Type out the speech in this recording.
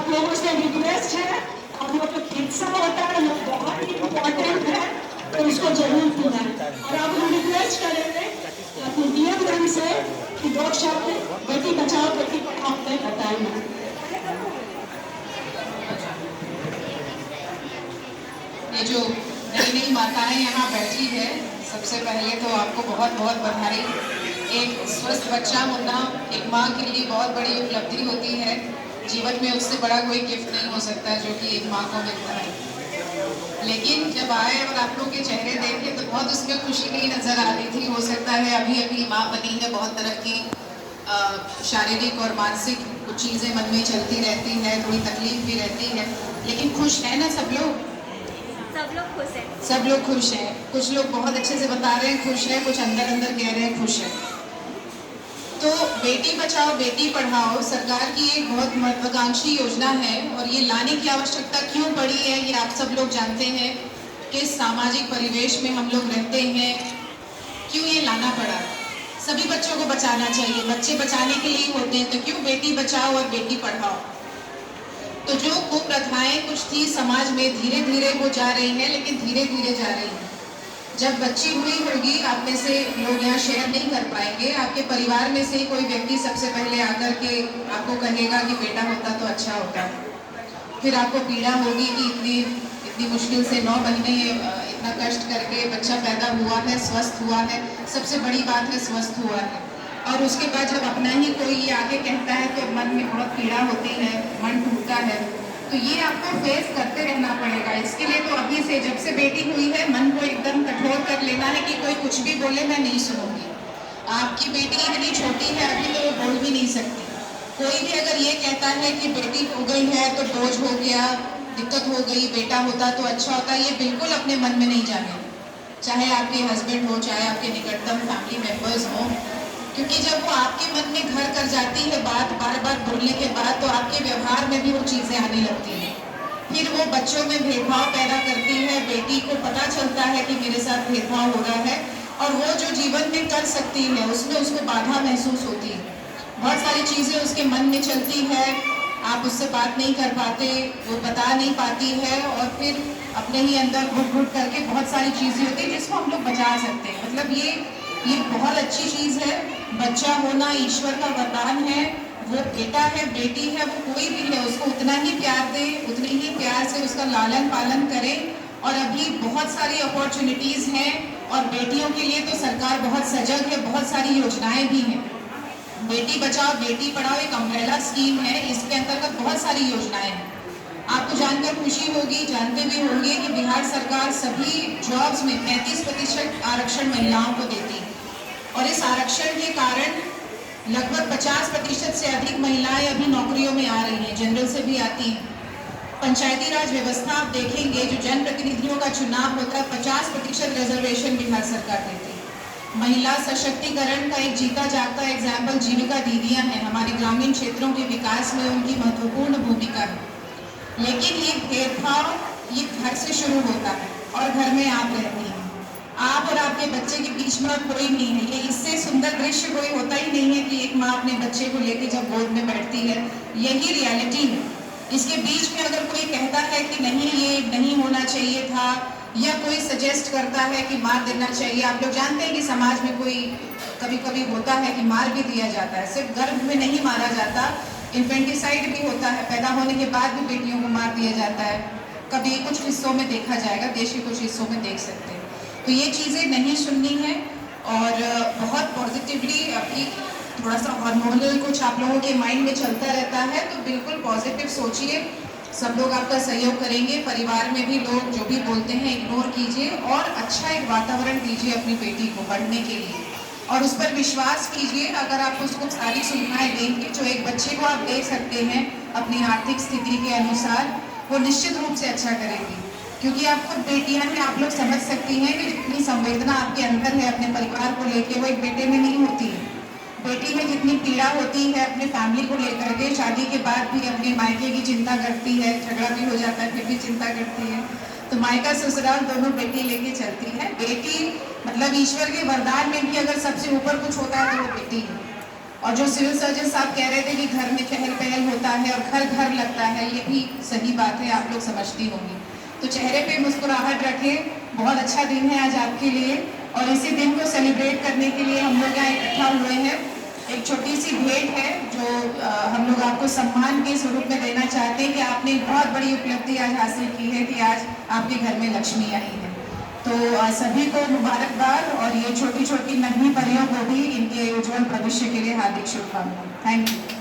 आप लोगों से रिक्वेस्ट है, आप लोग जो हिस्सा होता है वो बहुत ही इम्पोर्टेंट है, तो उसको जरूर सुना है। और आप लोग रिक्वेस्ट करेंगे अपने नियम ढंग से कि 2 शब्द बेटी बचाओ बेटी पढ़ाओ में बताएंगे। ये जो नई नई माताएं यहाँ बैठी है, सबसे पहले तो आपको बहुत बहुत बधाई। एक स्वस्थ बच्चा होना एक माँ के लिए बहुत बड़ी उपलब्धि होती है। जीवन में उससे बड़ा कोई गिफ्ट नहीं हो सकता जो कि एक माँ को मिलता है। लेकिन जब आए और आप लोग के चेहरे देखे तो बहुत उसमें खुशी नहीं नजर आ रही थी। हो सकता है अभी अभी माँ बनी है, बहुत तरह की शारीरिक और मानसिक कुछ चीज़ें मन में चलती रहती है, थोड़ी तकलीफ भी रहती है, लेकिन खुश है ना सब लोग? सब लोग खुश हैं। सब लोग खुश हैं। कुछ लोग बहुत अच्छे से बता रहे हैं खुश है, कुछ अंदर अंदर कह रहे हैं खुश है। तो बेटी बचाओ बेटी पढ़ाओ सरकार की एक बहुत महत्वाकांक्षी योजना है, और ये लाने की आवश्यकता क्यों पड़ी है ये आप सब लोग जानते हैं। किस सामाजिक परिवेश में हम लोग रहते हैं, क्यों ये लाना पड़ा। सभी बच्चों को बचाना चाहिए, बच्चे बचाने के लिए होते हैं, तो क्यों बेटी बचाओ और बेटी पढ़ाओ। तो जो कुप्रथाएं कुछ थी समाज में, धीरे धीरे वो जा रही है, लेकिन धीरे धीरे जा रही है। जब बच्ची हुई होगी, आप में से लोग यहाँ शेयर नहीं कर पाएंगे, आपके परिवार में से कोई व्यक्ति सबसे पहले आकर के आपको कहेगा कि बेटा होता तो अच्छा होता। फिर आपको पीड़ा होगी कि इतनी मुश्किल से 9 महीने इतना कष्ट करके बच्चा पैदा हुआ है, स्वस्थ हुआ है, सबसे बड़ी बात है स्वस्थ हुआ है। और उसके बाद जब अपना ही कोई ये आगे कहता है तो मन में बहुत पीड़ा होती है, मन टूटता है। तो ये आपको फेस करते रहना पड़ेगा। इसके लिए तो अभी से जब से बेटी हुई है मन को एकदम कठोर कर लेना है कि कोई कुछ भी बोले मैं नहीं सुनूंगी। आपकी बेटी इतनी छोटी है अभी तो वो बोल भी नहीं सकती। कोई भी अगर ये कहता है कि बेटी हो गई है तो बोझ हो गया, दिक्कत हो गई, बेटा होता तो अच्छा होता, ये बिल्कुल अपने मन में नहीं जाने। चाहे आपके हस्बैंड हो, चाहे आपके निकटतम फैमिली मेंबर्स हो, क्योंकि जब वो आपके मन में घर कर जाती है बात बार बार बोलने के बाद, तो आपके व्यवहार में भी वो चीज़ें आने लगती हैं। फिर वो बच्चों में भेदभाव पैदा करती है। बेटी को पता चलता है कि मेरे साथ भेदभाव हो रहा है, और वो जो जीवन में कर सकती है उसमें उसको बाधा महसूस होती है। बहुत सारी चीज़ें उसके मन में चलती है, आप उससे बात नहीं कर पाते, वो बता नहीं पाती है, और फिर अपने ही अंदर घुट घुट करके बहुत सारी चीज़ें होती है जिसको हम लोग बचा सकते हैं। मतलब ये बहुत अच्छी चीज़ है। बच्चा होना ईश्वर का वरदान है। वो बेटा है बेटी है, वो कोई भी है, उसको उतना ही प्यार दे, उतने ही प्यार से उसका लालन पालन करें। और अभी बहुत सारी अपॉर्चुनिटीज़ हैं, और बेटियों के लिए तो सरकार बहुत सजग है, बहुत सारी योजनाएं भी हैं। बेटी बचाओ बेटी पढ़ाओ एक अम्ब्रेला स्कीम है, इसके अंतर्गत बहुत सारी योजनाएं हैं। आपको जानकर खुशी होगी, जानते भी होंगे कि बिहार सरकार सभी जॉब्स में 35% आरक्षण महिलाओं को देती है, और इस आरक्षण के कारण लगभग 50% से अधिक महिलाएं अभी नौकरियों में आ रही हैं, जनरल से भी आती हैं। पंचायती राज व्यवस्था आप देखेंगे, जो जनप्रतिनिधियों का चुनाव होता है, 50% रिजर्वेशन बिहार सरकार देती है। महिला सशक्तिकरण का एक जीता जागता एग्जाम्पल जीविका दीदियां हैं। हमारे ग्रामीण क्षेत्रों के विकास में उनकी महत्वपूर्ण भूमिका है। लेकिन ये भेदभाव ये घर से शुरू होता है, और घर में आप रहती हैं। आप और आपके बच्चे के बीच में कोई नहीं है। ये इससे सुंदर दृश्य कोई होता ही नहीं है कि एक माँ अपने बच्चे को लेके जब गोद में बैठती है। यही रियलिटी है। इसके बीच में अगर कोई कहता है कि नहीं ये नहीं होना चाहिए था, या कोई सजेस्ट करता है कि मार देना चाहिए, आप लोग जानते हैं कि समाज में कोई कभी कभी होता है कि मार भी दिया जाता है। सिर्फ गर्भ में नहीं मारा जाता, इन्फेंटिसाइड भी होता है, पैदा होने के बाद भी बेटियों को मार दिया जाता है। कभी कुछ हिस्सों में देखा जाएगा, देश के कुछ हिस्सों में देख सकते हैं। तो ये चीज़ें नहीं सुननी है, और बहुत पॉजिटिवली अभी थोड़ा सा हार्मोनल कुछ आप लोगों के माइंड में चलता रहता है, तो बिल्कुल पॉजिटिव सोचिए। सब लोग आपका सहयोग करेंगे। परिवार में भी लोग जो भी बोलते हैं इग्नोर कीजिए, और अच्छा एक वातावरण दीजिए अपनी बेटी को पढ़ने के लिए, और उस पर विश्वास कीजिए। अगर आप उसको सारी सुविधाएं देंगे जो एक बच्चे को आप दे सकते हैं अपनी आर्थिक स्थिति के अनुसार, वो निश्चित रूप से अच्छा करेगी। क्योंकि आप खुद बेटियां हैं, आप लोग समझ सकती हैं कि जितनी संवेदना आपके अंदर है अपने परिवार को लेके, वो एक बेटे में नहीं होती है। बेटी में जितनी पीड़ा होती है अपने फैमिली को लेकर के, शादी के बाद भी अपने मायके की चिंता करती है, झगड़ा भी हो जाता है फिर भी चिंता करती है। तो मायका ससुराल दोनों बेटी लेके चलती है। बेटी मतलब ईश्वर के वरदान में भी अगर सबसे ऊपर कुछ होता है तो वो बेटी है। और जो सिविल सर्जन साहब कह रहे थे कि घर में चहल पहल होता है और घर घर लगता है, ये भी सही बात है, आप लोग समझती होंगी। तो चेहरे पे मुस्कुराहट रखें, बहुत अच्छा दिन है आज आपके लिए और इसी दिन को सेलिब्रेट करने के लिए हम लोग यहाँ इकट्ठा हुए हैं। एक छोटी सी भेंट है जो हम लोग आपको सम्मान के स्वरूप में देना चाहते हैं कि आपने बहुत बड़ी उपलब्धि आज हासिल की है कि आज आपके घर में लक्ष्मी आई है। तो सभी को मुबारकबाद और ये छोटी छोटी नन्ही परियों को भी इनके उज्जवल भविष्य के लिए हार्दिक शुभकामनाएं। Thank you.